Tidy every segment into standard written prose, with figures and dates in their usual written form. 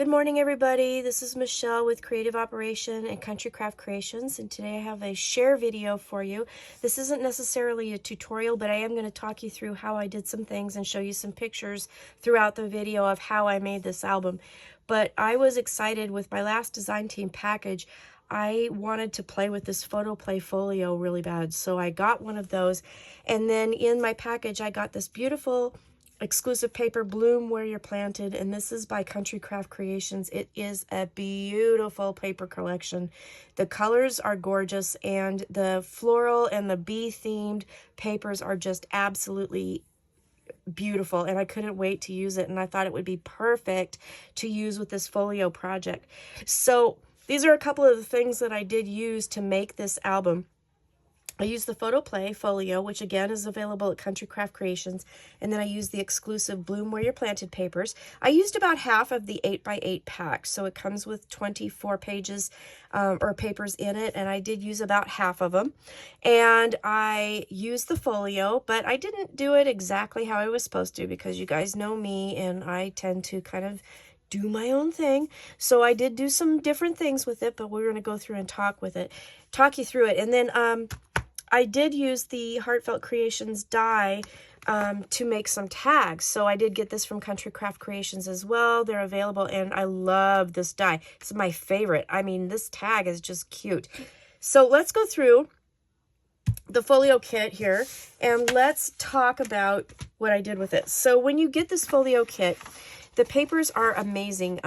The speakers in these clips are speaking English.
Good morning, everybody. This is Michelle with Creative Operation and Country Craft Creations, and today I have a share video for you. This isn't necessarily a tutorial, but I am going to talk you through how I did some things and show you some pictures throughout the video of how I made this album. But I was excited with my last design team package. I wanted to play with this photo play folio really bad, so I got one of those, and then in my package I got this beautiful exclusive paper, Bloom Where You're Planted, and this is by Country Craft Creations. It is a beautiful paper collection. The colors are gorgeous, and the floral and the bee themed papers are just absolutely beautiful, and I couldn't wait to use it, and I thought it would be perfect to use with this folio project. So these are a couple of the things that I did use to make this album. I used the Photo Play Folio, which again is available at Country Craft Creations, and then I used the exclusive Bloom Where You're Planted papers. I used about half of the 8x8 pack, so it comes with 24 pages or papers in it, and I did use about half of them. And I used the folio, but I didn't do it exactly how I was supposed to, because you guys know me, and I tend to kind of do my own thing. So I did do some different things with it, but we're going to go through and talk you through it. And then I did use the Heartfelt Creations die to make some tags. So I did get this from Country Craft Creations as well. They're available, and I love this die. It's my favorite. I mean, this tag is just cute. So let's go through the folio kit here, and let's talk about what I did with it. So when you get this folio kit, the papers are amazing.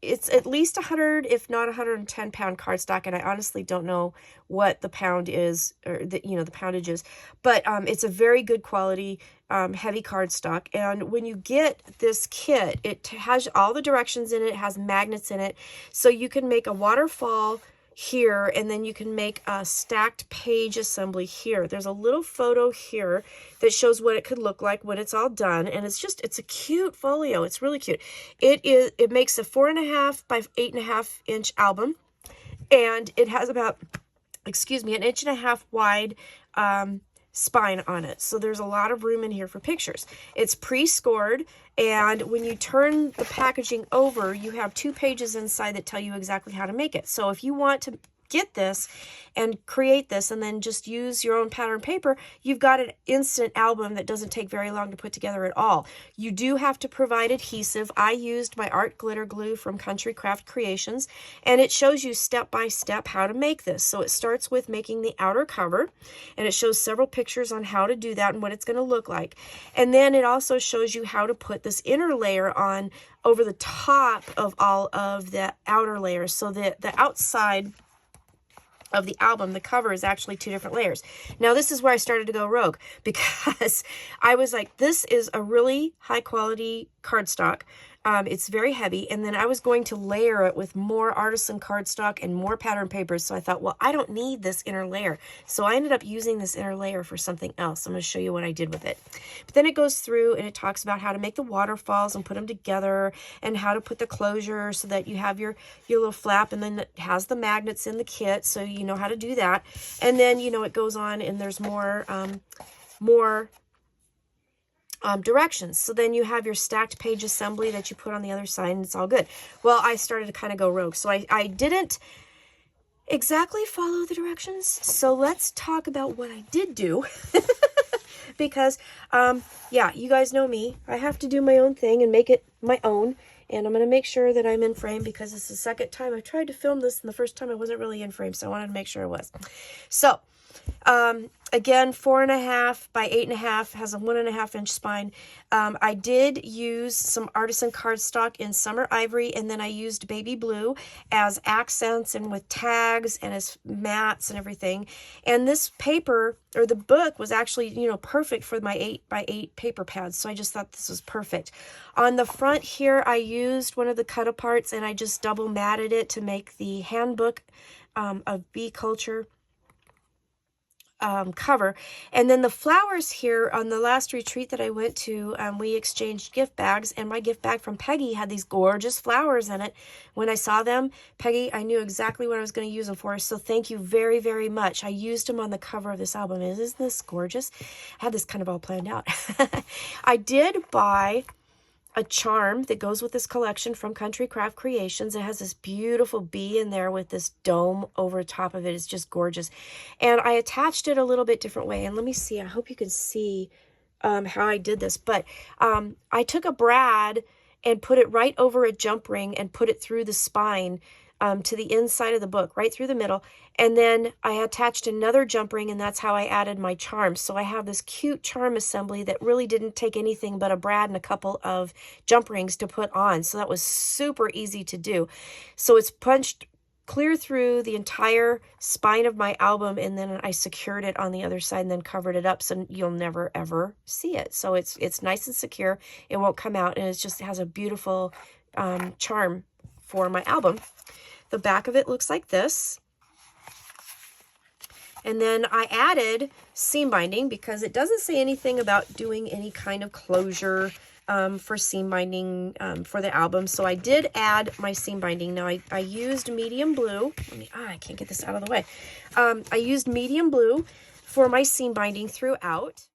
It's at least 100, if not 110 pound cardstock, and I honestly don't know what the pound is, or the poundage is, but it's a very good quality heavy cardstock. And when you get this kit, it has all the directions in it, it has magnets in it, so you can make a waterfall here, and then you can make a stacked page assembly here. There's a little photo here that shows what it could look like when it's all done, and it's a cute folio. It's really cute. It makes a 4.5 by 8.5 inch album, and it has about, an 1.5 inch wide spine on it, so there's a lot of room in here for pictures. It's pre-scored, and when you turn the packaging over, you have 2 pages inside that tell you exactly how to make it. So if you want to get this and create this and then just use your own pattern paper, you've got an instant album that doesn't take very long to put together at all. You do have to provide adhesive. I used my art glitter glue from Country Craft Creations, and it shows you step by step how to make this. So it starts with making the outer cover, and it shows several pictures on how to do that and what it's going to look like. And then it also shows you how to put this inner layer on over the top of all of the outer layers, so that the outside of the album, the cover, is actually 2 different layers. Now this is where I started to go rogue, because I was like, this is a really high quality cardstock. It's very heavy, and then I was going to layer it with more artisan cardstock and more pattern papers, so I thought, well, I don't need this inner layer. So I ended up using this inner layer for something else. I'm going to show you what I did with it. But then it goes through and it talks about how to make the waterfalls and put them together, and how to put the closure so that you have your little flap, and then it has the magnets in the kit, so you know how to do that. And then, it goes on, and there's more directions. So then you have your stacked page assembly that you put on the other side, and it's all good. Well, I started to kind of go rogue, so I didn't exactly follow the directions. So let's talk about what I did do. Because yeah, you guys know me, I have to do my own thing and make it my own, and I'm going to make sure that I'm in frame, because it's the second time I've tried to film this, and the first time I wasn't really in frame, so I wanted to make sure I was. So again, 4.5 by 8.5, has a 1.5 inch spine. I did use some artisan cardstock in Summer Ivory, and then I used Baby Blue as accents and with tags and as mats and everything. And this paper, or the book, was actually, perfect for my 8x8 paper pads. So I just thought this was perfect. On the front here, I used one of the cut aparts, and I just double matted it to make the handbook of bee culture cover. And then the flowers here, on the last retreat that I went to, we exchanged gift bags, and my gift bag from Peggy had these gorgeous flowers in it. When I saw them, Peggy, I knew exactly what I was going to use them for, so thank you very, very much. I used them on the cover of this album. Isn't this gorgeous? I had this kind of all planned out. I did buy a charm that goes with this collection from Country Craft Creations. It has this beautiful bee in there with this dome over top of it. It's just gorgeous. And I attached it a little bit different way. And let me see, I hope you can see how I did this. But I took a brad and put it right over a jump ring and put it through the spine to the inside of the book, right through the middle. And then I attached another jump ring, and that's how I added my charms. So I have this cute charm assembly that really didn't take anything but a brad and a couple of jump rings to put on. So that was super easy to do. So it's punched clear through the entire spine of my album, and then I secured it on the other side and then covered it up so you'll never ever see it. So it's nice and secure. It won't come out, and it just has a beautiful charm for my album. The back of it looks like this. And then I added seam binding because it doesn't say anything about doing any kind of closure for seam binding for the album. So I did add my seam binding. Now I used medium blue. I can't get this out of the way. I used medium blue for my seam binding throughout.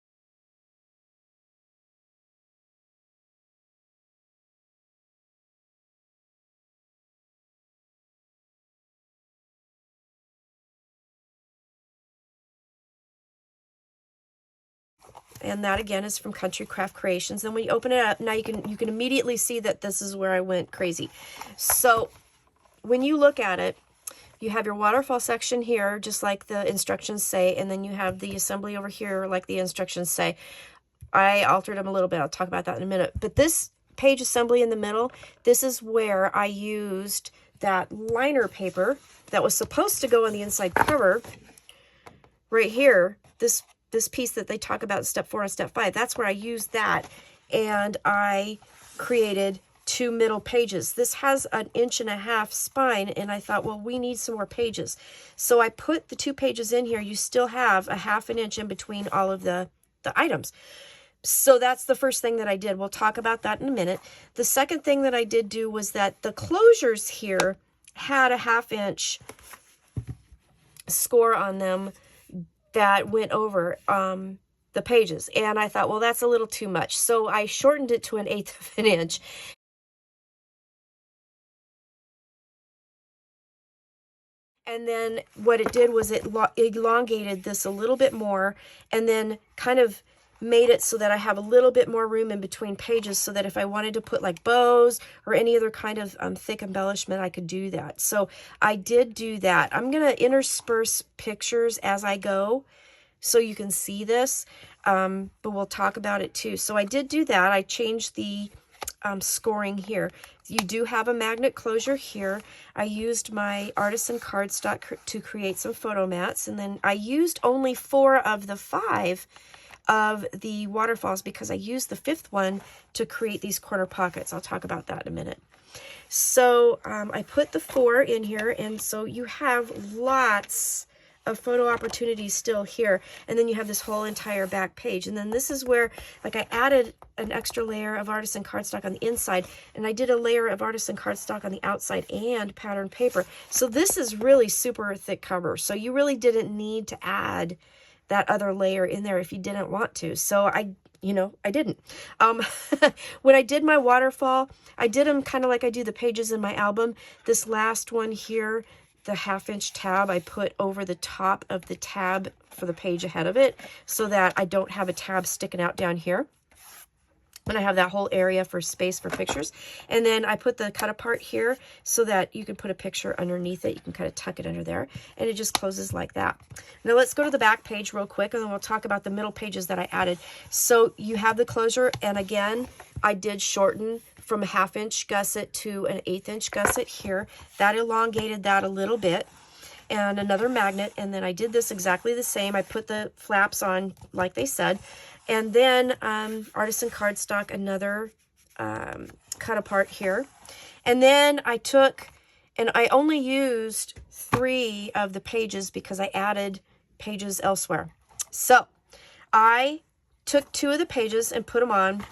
And that again is from Country Craft Creations. Then when you open it up, now you can immediately see that this is where I went crazy. So when you look at it, you have your waterfall section here, just like the instructions say, and then you have the assembly over here, like the instructions say. I altered them a little bit. I'll talk about that in a minute. But this page assembly in the middle, this is where I used that liner paper that was supposed to go on the inside cover right here. This piece that they talk about in step 4 and step 5, that's where I used that, and I created 2 middle pages. This has an 1.5 inch spine, and I thought, well, we need some more pages. So I put the 2 pages in here. You still have a 1/2 inch in between all of the items. So that's the first thing that I did. We'll talk about that in a minute. The second thing that I did do was that the closures here had a 1/2 inch score on them that went over the pages. And I thought, well, that's a little too much. So I shortened it to 1/8 inch. And then what it did was it elongated this a little bit more, and then kind of made it so that I have a little bit more room in between pages, so that if I wanted to put like bows or any other kind of thick embellishment, I could do that. So I did do that. I'm going to intersperse pictures as I go so you can see this, but we'll talk about it too. So I did do that. I changed the scoring here. You do have a magnet closure here. I used my artisan cardstock to create some photo mats, and then I used only 4 of the 5 of the waterfalls because I used the 5th one to create these corner pockets. I'll talk about that in a minute. So I put the 4 in here, and so you have lots of photo opportunities still here, and then you have this whole entire back page. And then this is where, like, I added an extra layer of artisan cardstock on the inside, and I did a layer of artisan cardstock on the outside and pattern paper. So this is really super thick cover, so you really didn't need to add that other layer in there if you didn't want to. So I didn't. When I did my waterfall, I did them kind of like I do the pages in my album. This last one here, the 1/2 inch tab, I put over the top of the tab for the page ahead of it so that I don't have a tab sticking out down here. And I have that whole area for space for pictures. And then I put the cut apart here so that you can put a picture underneath it. You can kind of tuck it under there, and it just closes like that. Now let's go to the back page real quick, and then we'll talk about the middle pages that I added. So you have the closure, and again, I did shorten from a 1/2 inch gusset to an 1/8 inch gusset here. That elongated that a little bit. And another magnet, and then I did this exactly the same. I put the flaps on like they said, and then artisan cardstock, another cut apart here. And then I took, and I only used 3 of the pages because I added pages elsewhere. So I took 2 of the pages and put them on,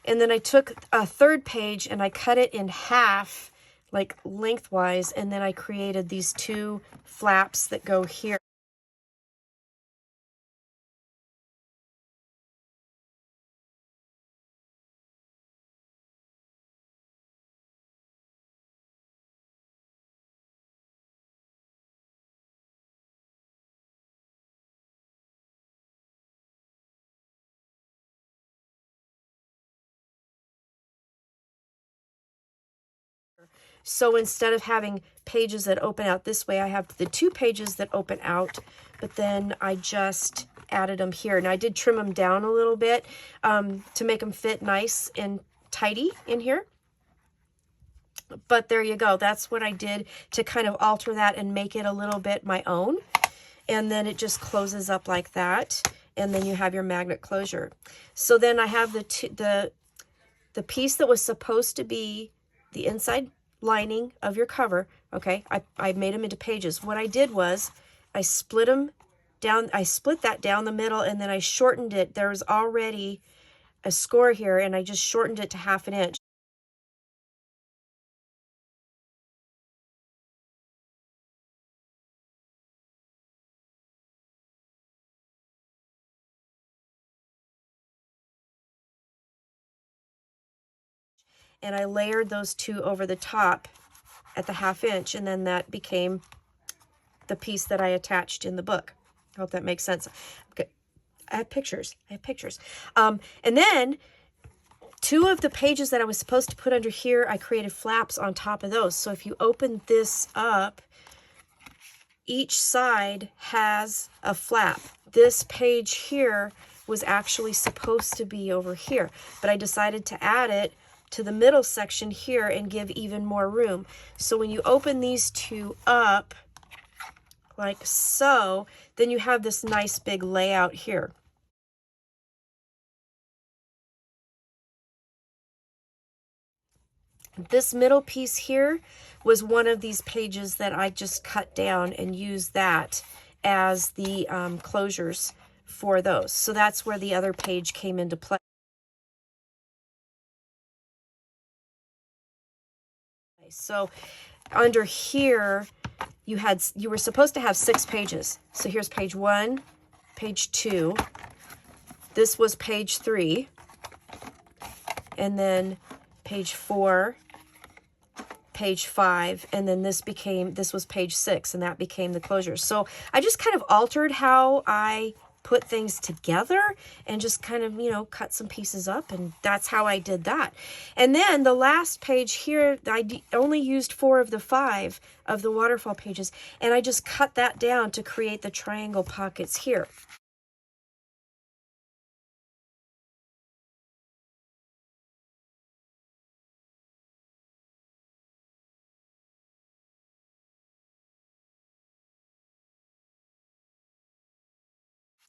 and then I took a 3rd page and I cut it in half, like lengthwise, and then I created these 2 flaps that go here. So instead of having pages that open out this way, I have the 2 pages that open out, but then I just added them here. And I did trim them down a little bit to make them fit nice and tidy in here. But there you go. That's what I did to kind of alter that and make it a little bit my own. And then it just closes up like that. And then you have your magnet closure. So then I have the piece that was supposed to be the inside lining of your cover. Okay, I made them into pages. What I did was I split them down. I split that down the middle, and then I shortened it. There was already a score here, and I just shortened it to 1/2 inch. And I layered those 2 over the top at the 1/2 inch, and then that became the piece that I attached in the book. I hope that makes sense. Okay. I have pictures. And then 2 of the pages that I was supposed to put under here, I created flaps on top of those. So if you open this up, each side has a flap. This page here was actually supposed to be over here, but I decided to add it to the middle section here and give even more room. So when you open these 2 up, like so, then you have this nice big layout here. This middle piece here was one of these pages that I just cut down and used that as the closures for those. So that's where the other page came into play. So under here, you were supposed to have 6 pages. So here's page 1, page 2. This was page 3. And then page 4, page 5, and then this was page 6, and that became the closure. So I just kind of altered how I put things together and just kind of, cut some pieces up, and that's how I did that. And then the last page here, I only used 4 of the 5 of the waterfall pages, and I just cut that down to create the triangle pockets here.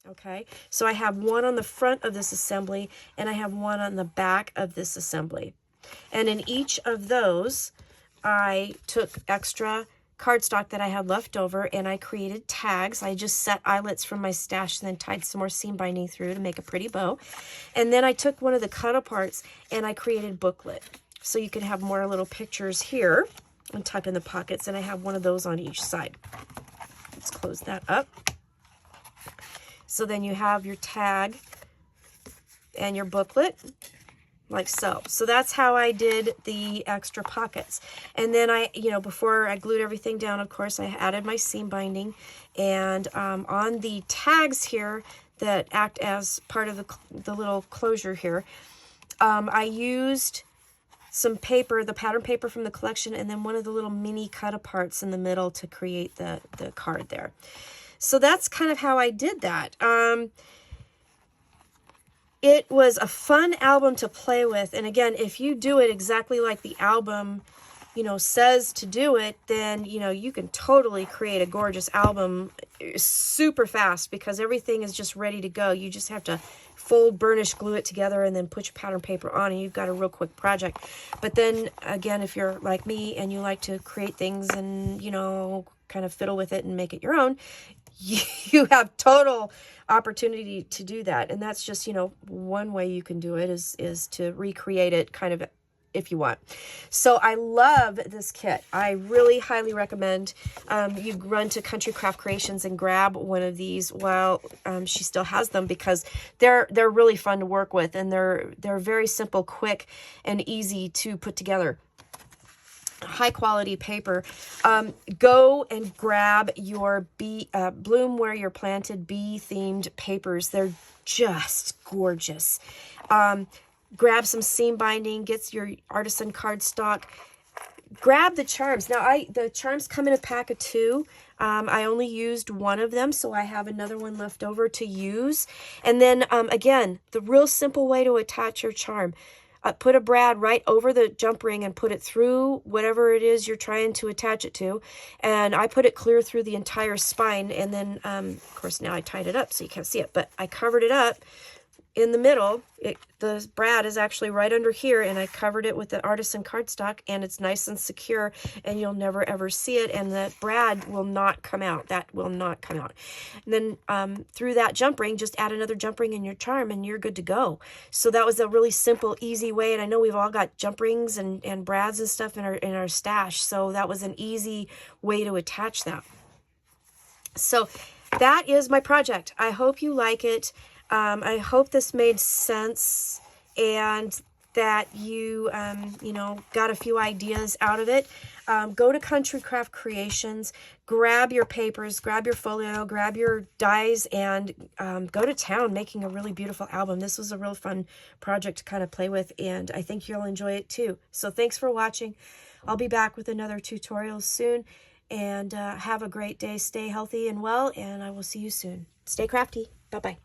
Okay, so I have one on the front of this assembly, and I have one on the back of this assembly. And in each of those, I took extra cardstock that I had left over, and I created tags. I just set eyelets from my stash and then tied some more seam binding through to make a pretty bow. And then I took one of the cut aparts and I created booklet. So you can have more little pictures here and tuck in the pockets, and I have one of those on each side. Let's close that up. So then you have your tag and your booklet, like so. So that's how I did the extra pockets. And then before I glued everything down, of course, I added my seam binding. And on the tags here that act as part of the little closure here, I used some paper, the pattern paper from the collection, and then one of the little mini cut aparts in the middle to create the card there. So that's kind of how I did that. It was a fun album to play with. And again, if you do it exactly like the album, says to do it, then, you can totally create a gorgeous album super fast because everything is just ready to go. You just have to fold, burnish, glue it together, and then put your pattern paper on, and you've got a real quick project. But then again, if you're like me and you like to create things and, kind of fiddle with it and make it your own, you have total opportunity to do that. And that's just, one way you can do it is to recreate it kind of if you want. So I love this kit. I really highly recommend you run to Country Craft Creations and grab one of these while she still has them, because they're really fun to work with, and they're very simple, quick, and easy to put together. High quality paper. Go and grab your Bloom Where You're Planted bee themed papers. They're just gorgeous. Grab some seam binding, get your artisan cardstock, grab the charms. Now, the charms come in a pack of 2. I only used one of them, so I have another one left over to use. And then, again, the real simple way to attach your charm. Put a brad right over the jump ring and put it through whatever it is you're trying to attach it to. And I put it clear through the entire spine. And then, of course, now I tied it up so you can't see it. But I covered it up in the middle. The brad is actually right under here, and I covered it with the artisan cardstock, and it's nice and secure, and you'll never ever see it, and the brad will not come out. That will not come out. And then through that jump ring, just add another jump ring in your charm, and you're good to go. So that was a really simple, easy way, and I know we've all got jump rings and brads and stuff in our stash, so that was an easy way to attach that. So that is my project. I hope you like it. I hope this made sense and that you, you know, got a few ideas out of it. Go to Country Craft Creations, grab your papers, grab your folio, grab your dies, and go to town making a really beautiful album. This was a real fun project to kind of play with, and I think you'll enjoy it too. So thanks for watching. I'll be back with another tutorial soon, and have a great day. Stay healthy and well, and I will see you soon. Stay crafty. Bye-bye.